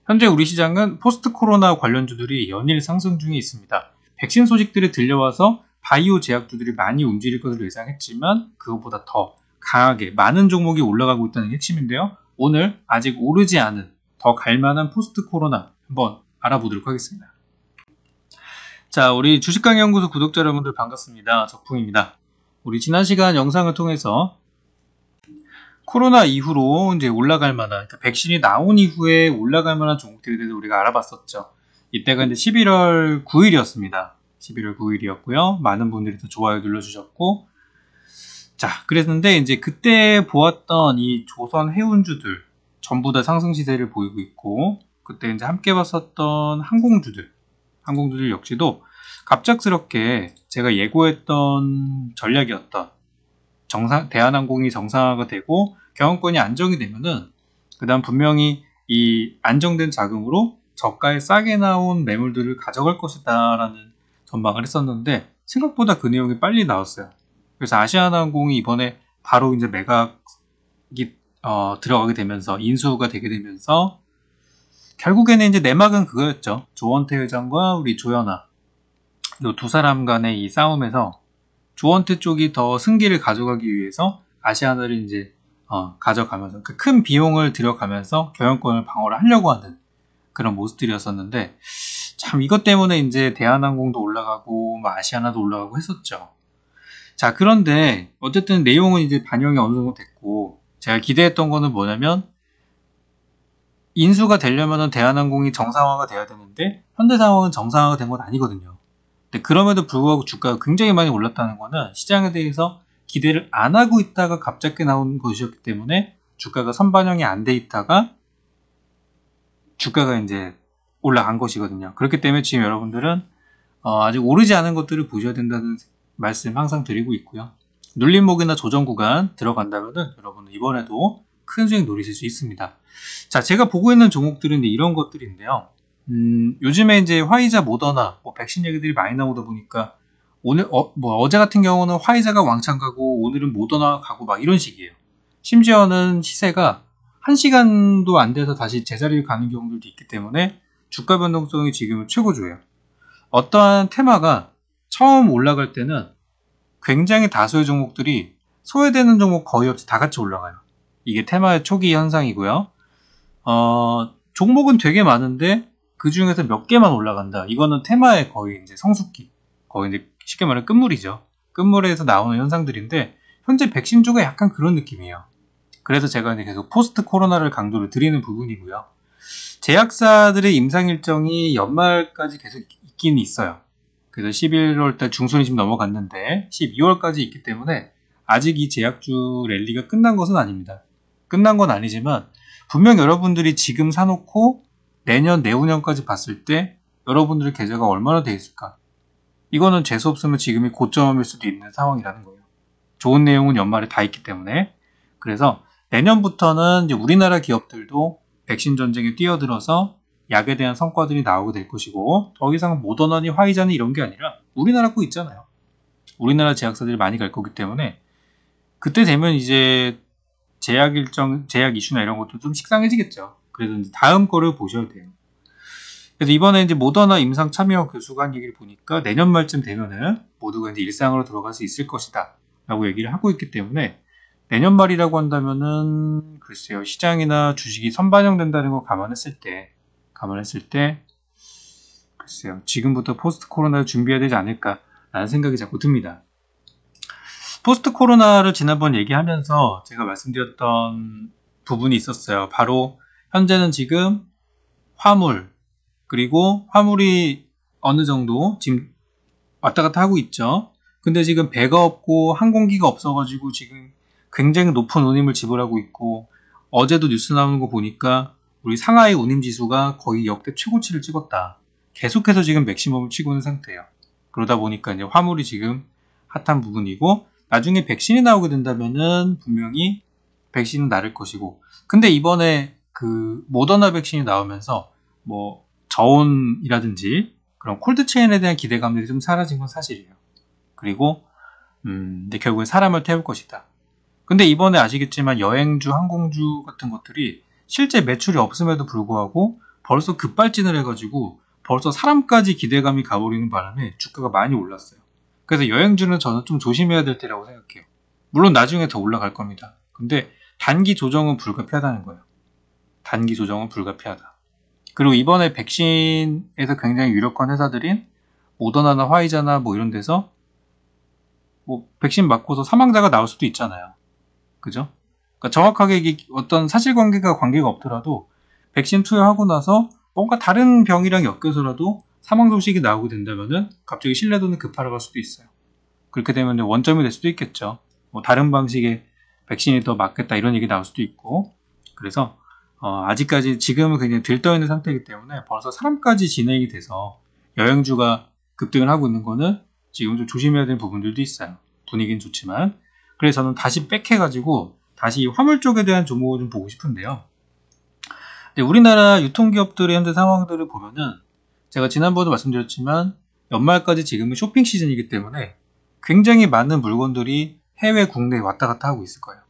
현재 우리 시장은 포스트 코로나 관련주들이 연일 상승 중에 있습니다. 백신 소식들이 들려와서 바이오 제약주들이 많이 움직일 것으로 예상했지만 그것보다 더 강하게 많은 종목이 올라가고 있다는 게 핵심인데요. 오늘 아직 오르지 않은 더 갈만한 포스트 코로나 한번 알아보도록 하겠습니다. 자, 우리 주식강연구소 구독자 여러분들 반갑습니다. 적풍입니다. 우리 지난 시간 영상을 통해서 코로나 이후로 이제 올라갈 만한, 그러니까 백신이 나온 이후에 올라갈 만한 종목들에 대해서 우리가 알아봤었죠. 이때가 이제 11월 9일이었습니다. 11월 9일이었고요. 많은 분들이 또 좋아요 눌러주셨고, 자, 그랬는데 이제 그때 보았던 이 조선 해운주들 전부 다 상승 시세를 보이고 있고, 그때 이제 함께 봤었던 항공주들 역시도 갑작스럽게 제가 예고했던 전략이었던 대한항공이 정상화가 되고 경영권이 안정이 되면은 그 다음 분명히 이 안정된 자금으로 저가에 싸게 나온 매물들을 가져갈 것이다 라는 전망을 했었는데 생각보다 그 내용이 빨리 나왔어요. 그래서 아시아나항공이 이번에 바로 이제 매각이 들어가게 되면서 인수가 되게 되면서 결국에는 이제 내막은 그거였죠. 조원태 회장과 우리 조연아 이 두 사람 간의 이 싸움에서 조원태 쪽이 더 승기를 가져가기 위해서 아시아나를 이제 가져가면서 그 큰 비용을 들여가면서 경영권을 방어를 하려고 하는 그런 모습들이었었는데 참 이것 때문에 이제 대한항공도 올라가고 아시아나도 올라가고 했었죠. 자, 그런데 어쨌든 내용은 이제 반영이 어느 정도 됐고 제가 기대했던 거는 뭐냐면 인수가 되려면 대한항공이 정상화가 돼야 되는데 현대 상황은 정상화가 된 건 아니거든요. 근데 그럼에도 불구하고 주가가 굉장히 많이 올랐다는 거는 시장에 대해서 기대를 안 하고 있다가 갑자기 나온 것이었기 때문에 주가가 선반영이 안 돼 있다가 주가가 이제 올라간 것이거든요. 그렇기 때문에 지금 여러분들은 아직 오르지 않은 것들을 보셔야 된다는 말씀 항상 드리고 있고요. 눌림목이나 조정 구간 들어간다면은 여러분은 이번에도 큰 수익 노리실 수 있습니다. 자, 제가 보고 있는 종목들은 이런 것들인데요. 요즘에 이제 화이자, 모더나, 백신 얘기들이 많이 나오다 보니까 오늘 어제 같은 경우는 화이자가 왕창 가고 오늘은 모더나 가고 막 이런 식이에요. 심지어는 시세가 1시간도 안 돼서 다시 제자리를 가는 경우들도 있기 때문에 주가 변동성이 지금은 최고조예요. 어떠한 테마가 처음 올라갈 때는 굉장히 다수의 종목들이 소외되는 종목 거의 없이 다 같이 올라가요. 이게 테마의 초기 현상이고요. 종목은 되게 많은데 그 중에서 몇 개만 올라간다. 이거는 테마의 거의 이제 성숙기, 거의 이제 쉽게 말하면 끝물이죠. 끝물에서 나오는 현상들인데 현재 백신주가 약간 그런 느낌이에요. 그래서 제가 이제 계속 포스트 코로나를 강조를 드리는 부분이고요. 제약사들의 임상 일정이 연말까지 계속 있긴 있어요. 그래서 11월달 중순이 지금 넘어갔는데 12월까지 있기 때문에 아직 이 제약주 랠리가 끝난 것은 아닙니다. 끝난 건 아니지만 분명 여러분들이 지금 사놓고 내년, 내후년까지 봤을 때 여러분들의 계좌가 얼마나 돼 있을까? 이거는 재수 없으면 지금이 고점일 수도 있는 상황이라는 거예요. 좋은 내용은 연말에 다 있기 때문에. 그래서 내년부터는 이제 우리나라 기업들도 백신 전쟁에 뛰어들어서 약에 대한 성과들이 나오게 될 것이고 더 이상 모더나니 화이자니 이런 게 아니라 우리나라 거 있잖아요. 우리나라 제약사들이 많이 갈 거기 때문에 그때 되면 이제 제약 이슈나 이런 것도 좀 식상해지겠죠. 그래서 이제 다음 거를 보셔야 돼요. 그래서 이번에 이제 모더나 임상 참여 그 수간 얘기를 보니까 내년 말쯤 되면은 모두가 이제 일상으로 돌아갈 수 있을 것이다 라고 얘기를 하고 있기 때문에 내년 말이라고 한다면은 글쎄요, 시장이나 주식이 선반영된다는 거 감안했을 때 글쎄요, 지금부터 포스트 코로나를 준비해야 되지 않을까라는 생각이 자꾸 듭니다. 포스트 코로나를 지난번 얘기하면서 제가 말씀드렸던 부분이 있었어요. 바로 현재는 지금 화물, 그리고 화물이 어느 정도 지금 왔다 갔다 하고 있죠. 근데 지금 배가 없고 항공기가 없어가지고 지금 굉장히 높은 운임을 지불하고 있고 어제도 뉴스 나오는 거 보니까 우리 상하이 운임 지수가 거의 역대 최고치를 찍었다. 계속해서 지금 맥시멈을 치고 있는 상태예요. 그러다 보니까 이제 화물이 지금 핫한 부분이고 나중에 백신이 나오게 된다면은 분명히 백신은 나를 것이고 근데 이번에 그 모더나 백신이 나오면서 저온이라든지 그런 콜드체인에 대한 기대감들이 좀 사라진 건 사실이에요. 그리고 근데 결국엔 사람을 태울 것이다. 근데 이번에 아시겠지만 여행주, 항공주 같은 것들이 실제 매출이 없음에도 불구하고 벌써 급발진을 해가지고 벌써 사람까지 기대감이 가버리는 바람에 주가가 많이 올랐어요. 그래서 여행주는 저는 좀 조심해야 될 때라고 생각해요. 물론 나중에 더 올라갈 겁니다. 근데 단기 조정은 불가피하다는 거예요. 단기 조정은 불가피하다. 그리고 이번에 백신에서 굉장히 유력한 회사들인 모더나나 화이자나 뭐 이런 데서 뭐 백신 맞고서 사망자가 나올 수도 있잖아요. 그죠? 그러니까 정확하게 이게 어떤 사실관계가 관계가 없더라도 백신 투여하고 나서 뭔가 다른 병이랑 엮여서라도 사망 소식이 나오게 된다면은 갑자기 신뢰도는 급하락할 수도 있어요. 그렇게 되면 원점이 될 수도 있겠죠. 뭐 다른 방식의 백신이 더 맞겠다 이런 얘기 나올 수도 있고. 그래서 아직까지 지금은 굉장히 들떠있는 상태이기 때문에 벌써 사람까지 진행이 돼서 여행주가 급등을 하고 있는 거는 지금 좀 조심해야 되는 부분들도 있어요. 분위기는 좋지만. 그래서 저는 다시 백해가지고 다시 화물 쪽에 대한 종목을 좀 보고 싶은데요. 근데 우리나라 유통기업들의 현재 상황들을 보면은 제가 지난번에도 말씀드렸지만 연말까지 지금은 쇼핑 시즌이기 때문에 굉장히 많은 물건들이 해외 국내에 왔다 갔다 하고 있을 거예요.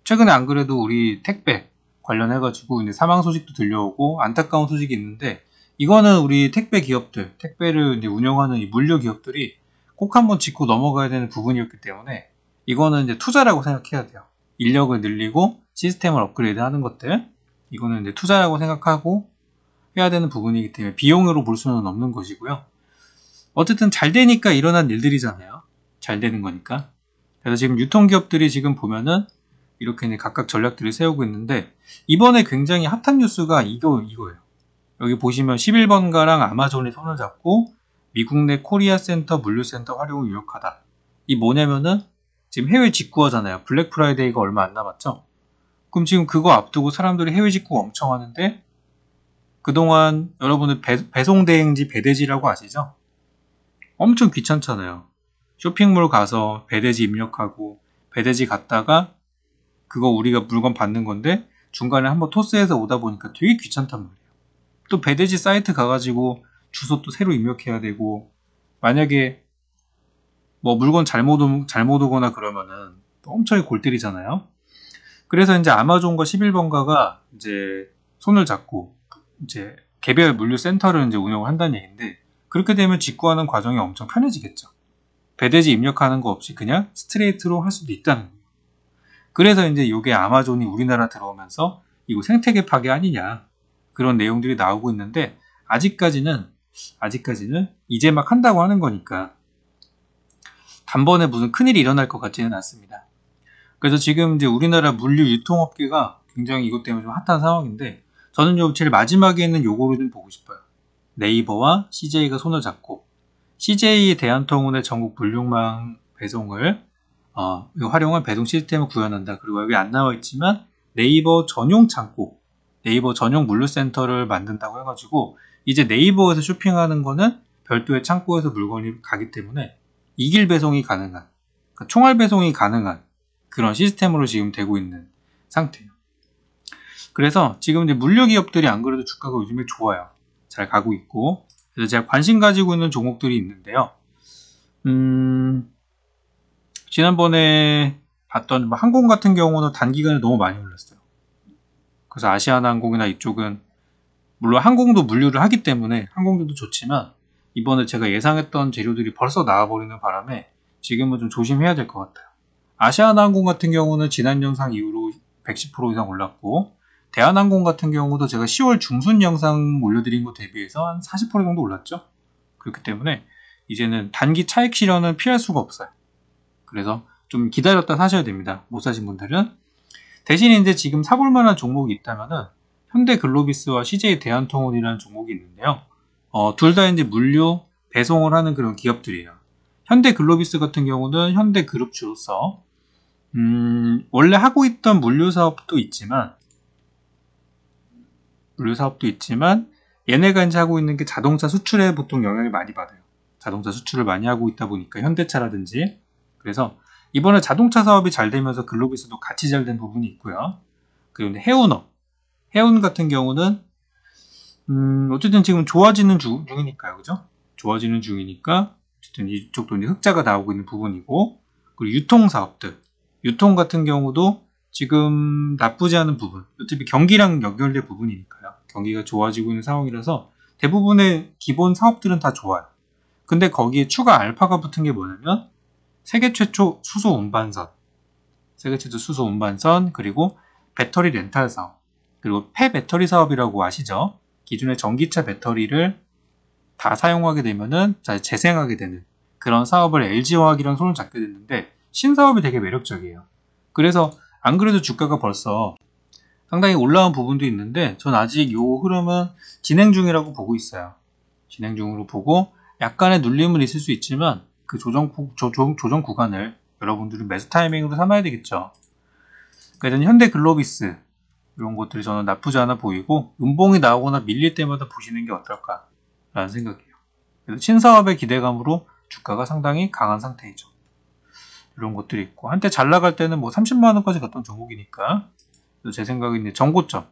최근에 안 그래도 우리 택배 관련해가지고 이제 사망 소식도 들려오고 안타까운 소식이 있는데 이거는 우리 택배 기업들, 택배를 이제 운영하는 이 물류 기업들이 꼭 한번 짚고 넘어가야 되는 부분이었기 때문에 이거는 이제 투자라고 생각해야 돼요. 인력을 늘리고 시스템을 업그레이드 하는 것들 이거는 이제 투자라고 생각하고 해야 되는 부분이기 때문에 비용으로 볼 수는 없는 것이고요. 어쨌든 잘 되니까 일어난 일들이잖아요. 잘 되는 거니까. 그래서 지금 유통기업들이 지금 보면은 이렇게 이제 각각 전략들을 세우고 있는데 이번에 굉장히 핫한 뉴스가 이거예요. 여기 보시면 11번가랑 아마존이 손을 잡고 미국 내 코리아 센터 물류센터 활용이 유력하다. 이 뭐냐면은 지금 해외 직구하잖아요. 블랙 프라이데이가 얼마 안 남았죠. 그럼 지금 그거 앞두고 사람들이 해외 직구 엄청 하는데 그동안 여러분들 배송 대행지 배대지라고 아시죠? 엄청 귀찮잖아요. 쇼핑몰 가서 배대지 입력하고 배대지 갔다가 그거 우리가 물건 받는 건데 중간에 한번 토스해서 오다 보니까 되게 귀찮단 말이에요. 또 배대지 사이트 가가지고 주소 또 새로 입력해야 되고 만약에 뭐 물건 잘못 오거나 그러면은 엄청 골 때리잖아요. 그래서 이제 아마존과 11번가가 이제 손을 잡고 이제 개별 물류 센터를 이제 운영을 한다는 얘기인데 그렇게 되면 직구하는 과정이 엄청 편해지겠죠. 배대지 입력하는 거 없이 그냥 스트레이트로 할 수도 있다는 거예요. 그래서 이제 이게 아마존이 우리나라 들어오면서 이거 생태계 파괴 아니냐 그런 내용들이 나오고 있는데 아직까지는 이제 막 한다고 하는 거니까 단번에 무슨 큰일이 일어날 것 같지는 않습니다. 그래서 지금 이제 우리나라 물류 유통업계가 굉장히 이것 때문에 좀 핫한 상황인데 저는 좀 제일 마지막에 있는 요거를 좀 보고 싶어요. 네이버와 CJ가 손을 잡고 CJ 대한통운의 전국 물류망 배송을 활용한 배송 시스템을 구현한다. 그리고 여기 안 나와 있지만 네이버 전용 창고, 네이버 전용 물류센터를 만든다고 해가지고 이제 네이버에서 쇼핑하는 거는 별도의 창고에서 물건이 가기 때문에 이길 배송이 가능한, 그러니까 총알 배송이 가능한 그런 시스템으로 지금 되고 있는 상태예요. 그래서 지금 이제 물류 기업들이 안 그래도 주가가 요즘에 좋아요. 잘 가고 있고 그래서 제가 관심 가지고 있는 종목들이 있는데요. 지난번에 봤던 항공 같은 경우는 단기간에 너무 많이 올랐어요. 그래서 아시아나항공이나 이쪽은 물론 항공도 물류를 하기 때문에 항공들도 좋지만 이번에 제가 예상했던 재료들이 벌써 나와버리는 바람에 지금은 좀 조심해야 될 것 같아요. 아시아나항공 같은 경우는 지난 영상 이후로 110% 이상 올랐고 대한항공 같은 경우도 제가 10월 중순 영상 올려드린 것 대비해서 한 40% 정도 올랐죠. 그렇기 때문에 이제는 단기 차익 실현은 피할 수가 없어요. 그래서 좀 기다렸다 사셔야 됩니다. 못 사신 분들은. 대신 이제 지금 사볼 만한 종목이 있다면은 현대글로비스와 CJ 대한통운이라는 종목이 있는데요. 둘 다 이제 물류 배송을 하는 그런 기업들이에요. 현대글로비스 같은 경우는 현대그룹주로서 원래 하고 있던 물류 사업도 있지만 얘네가 이제 하고 있는 게 자동차 수출에 보통 영향을 많이 받아요. 자동차 수출을 많이 하고 있다 보니까 현대차라든지 그래서 이번에 자동차 사업이 잘 되면서 글로비스도 같이 잘 된 부분이 있고요. 그리고 해운 같은 경우는 어쨌든 지금 좋아지는 중이니까요, 그죠? 좋아지는 중이니까 어쨌든 이쪽도 이제 흑자가 나오고 있는 부분이고 그리고 유통 사업들, 유통 같은 경우도 지금 나쁘지 않은 부분, 어차피 경기랑 연결된 부분이니까요. 경기가 좋아지고 있는 상황이라서 대부분의 기본 사업들은 다 좋아요. 근데 거기에 추가 알파가 붙은 게 뭐냐면 세계 최초 수소 운반선, 그리고 배터리 렌탈 사업, 그리고 폐배터리 사업이라고 아시죠? 기존의 전기차 배터리를 다 사용하게 되면은 재생하게 되는 그런 사업을 LG화학이랑 손을 잡게 됐는데 신사업이 되게 매력적이에요. 그래서 안 그래도 주가가 벌써 상당히 올라온 부분도 있는데 전 아직 이 흐름은 진행 중이라고 보고 있어요. 진행 중으로 보고 약간의 눌림은 있을 수 있지만 그 조정 구간을 여러분들은 매수 타이밍으로 삼아야 되겠죠. 그래서 현대글로비스 이런 것들이 저는 나쁘지 않아 보이고 음봉이 나오거나 밀릴 때마다 보시는 게 어떨까 라는 생각이에요. 그래서 신사업의 기대감으로 주가가 상당히 강한 상태이죠. 이런 것들이 있고 한때 잘 나갈 때는 뭐 30만원까지 갔던 종목이니까 제 생각은 이제 정고점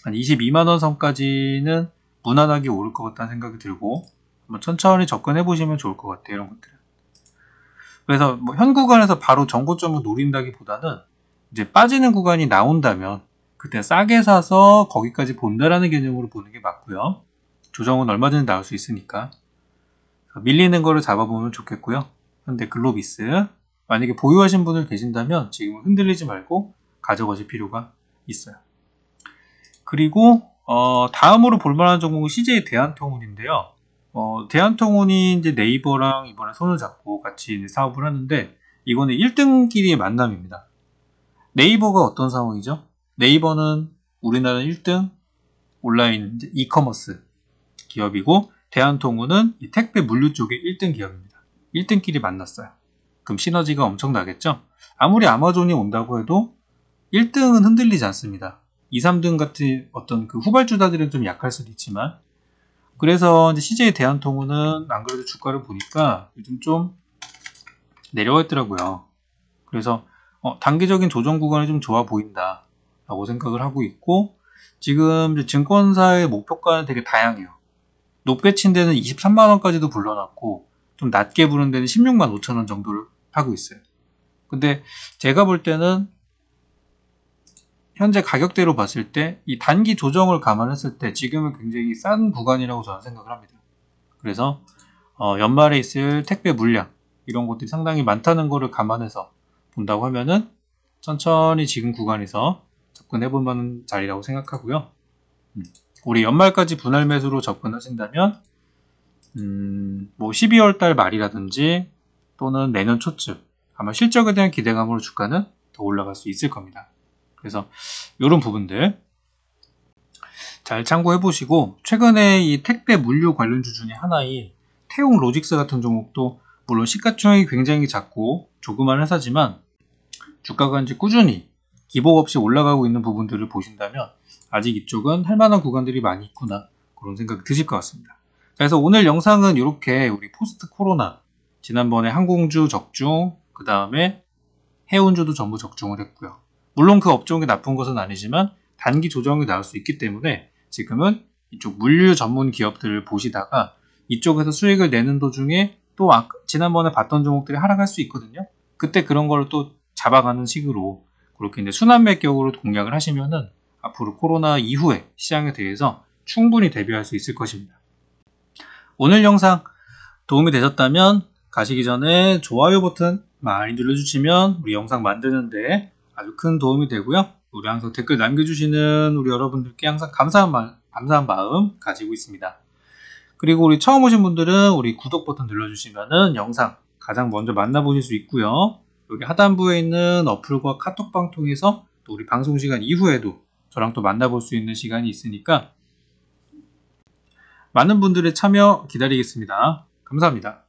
한 22만원 선까지는 무난하게 오를 것 같다는 생각이 들고 한번 천천히 접근해 보시면 좋을 것 같아요. 이런 것들은. 그래서 뭐 현 구간에서 바로 정고점을 노린다기보다는 이제 빠지는 구간이 나온다면 그때 싸게 사서 거기까지 본다라는 개념으로 보는 게 맞고요. 조정은 얼마든지 나올 수 있으니까 밀리는 거를 잡아보면 좋겠고요. 현대 글로비스 만약에 보유하신 분들 계신다면 지금은 흔들리지 말고 가져가실 필요가 있어요. 그리고 다음으로 볼만한 종목은 CJ 대한통운인데요. 대한통운이 이제 네이버랑 이번에 손을 잡고 같이 사업을 하는데 이거는 1등끼리의 만남입니다. 네이버가 어떤 상황이죠? 네이버는 우리나라 1등 온라인 이커머스 기업이고 대한통운은 이 택배 물류 쪽의 1등 기업입니다. 1등끼리 만났어요. 그럼 시너지가 엄청 나겠죠? 아무리 아마존이 온다고 해도 1등은 흔들리지 않습니다. 2, 3등 같은 어떤 그 후발주자들은 좀 약할 수도 있지만 그래서 이제 CJ 대한통운은 안 그래도 주가를 보니까 요즘 좀 내려와 있더라고요. 그래서 단기적인 조정 구간이 좀 좋아 보인다 라고 생각을 하고 있고 지금 이제 증권사의 목표가는 되게 다양해요. 높게 친 데는 23만원까지도 불러놨고 좀 낮게 부른 데는 16만 5천원 정도를 하고 있어요. 근데 제가 볼 때는 현재 가격대로 봤을 때 이 단기 조정을 감안했을 때 지금은 굉장히 싼 구간이라고 저는 생각을 합니다. 그래서 연말에 있을 택배 물량 이런 것들이 상당히 많다는 것을 감안해서 본다고 하면은 천천히 지금 구간에서 접근해 볼 만한 자리라고 생각하고요. 우리 연말까지 분할 매수로 접근하신다면 뭐 12월 달 말이라든지 또는 내년 초쯤 아마 실적에 대한 기대감으로 주가는 더 올라갈 수 있을 겁니다. 그래서 이런 부분들 잘 참고해 보시고 최근에 이 택배 물류 관련주 중에 하나인 태용 로직스 같은 종목도 물론 시가총액이 굉장히 작고 조그만 회사지만 주가가 이제 꾸준히 기복 없이 올라가고 있는 부분들을 보신다면 아직 이쪽은 할 만한 구간들이 많이 있구나 그런 생각이 드실 것 같습니다. 그래서 오늘 영상은 이렇게 우리 포스트 코로나 지난번에 항공주 적중 그 다음에 해운주도 전부 적중을 했고요. 물론 그 업종이 나쁜 것은 아니지만 단기 조정이 나올 수 있기 때문에 지금은 이쪽 물류 전문 기업들을 보시다가 이쪽에서 수익을 내는 도중에 또 지난번에 봤던 종목들이 하락할 수 있거든요. 그때 그런 걸 또 잡아가는 식으로 그렇게 이제 순환매격으로 공략을 하시면은 앞으로 코로나 이후에 시장에 대해서 충분히 대비할 수 있을 것입니다. 오늘 영상 도움이 되셨다면 가시기 전에 좋아요 버튼 많이 눌러주시면 우리 영상 만드는데 아주 큰 도움이 되고요. 우리 항상 댓글 남겨주시는 우리 여러분들께 항상 감사한 마음 가지고 있습니다. 그리고 우리 처음 오신 분들은 우리 구독 버튼 눌러주시면은 영상 가장 먼저 만나보실 수 있고요. 여기 하단부에 있는 어플과 카톡방 통해서 또 우리 방송 시간 이후에도 저랑 또 만나볼 수 있는 시간이 있으니까 많은 분들의 참여 기다리겠습니다. 감사합니다.